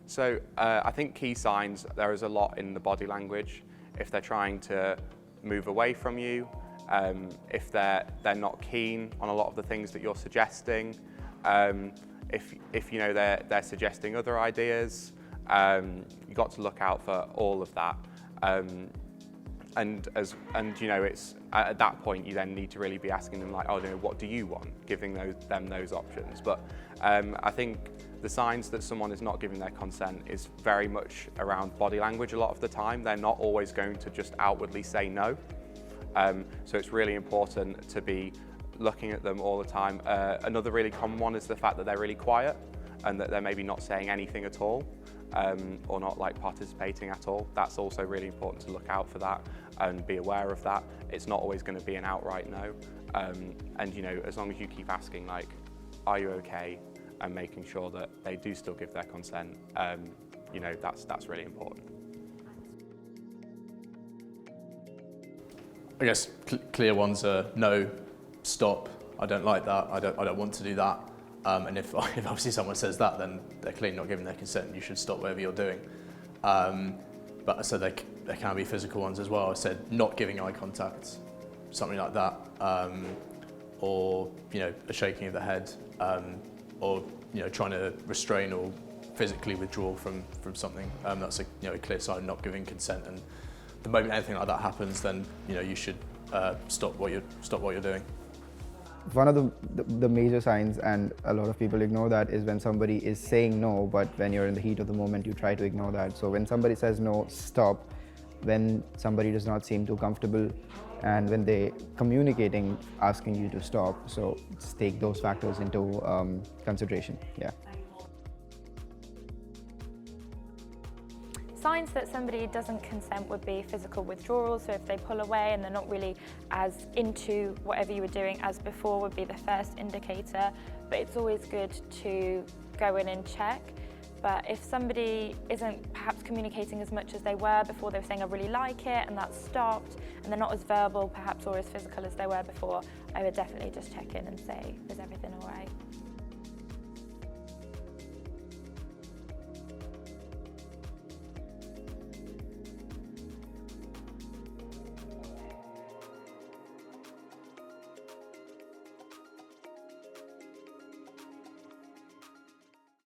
So I think key signs, there is a lot in the body language. If they're trying to move away from you, if they're not keen on a lot of the things that you're suggesting, if you know they're suggesting other ideas, you've got to look out for all of that. And you know, it's at that point you then need to really be asking them, like, oh, you know, what do you want? Giving them those options. But I think the signs that someone is not giving their consent is very much around body language a lot of the time. They're not always going to just outwardly say no. So it's really important to be looking at them all the time. Another really common one is the fact that they're really quiet and that they're maybe not saying anything at all, or not like participating at all. That's also really important to look out for that and be aware of that. It's not always going to be an outright no. And you know, as long as you keep asking, like, are you okay? And making sure that they do still give their consent, you know, that's really important. I guess clear ones are no, stop, I don't like that, I don't want to do that. And if obviously someone says that, then they're clearly not giving their consent, you should stop whatever you're doing. But so there can be physical ones as well. I said not giving eye contact, something like that, or you know, a shaking of the head, or you know, trying to restrain or physically withdraw from something. That's a clear sign of not giving consent. And the moment anything like that happens, then you know, you should stop what you're doing. One of the major signs, and a lot of people ignore that, is when somebody is saying no, but when you're in the heat of the moment, you try to ignore that. So when somebody says no, stop. When somebody does not seem too comfortable, and when they're communicating, asking you to stop. So just take those factors into consideration. Yeah. Signs that somebody doesn't consent would be physical withdrawal. So if they pull away and they're not really as into whatever you were doing as before, would be the first indicator. But it's always good to go in and check. But if somebody isn't perhaps communicating as much as they were before, they were saying I really like it, and that's stopped, and they're not as verbal perhaps or as physical as they were before, I would definitely just check in and say, is everything all right?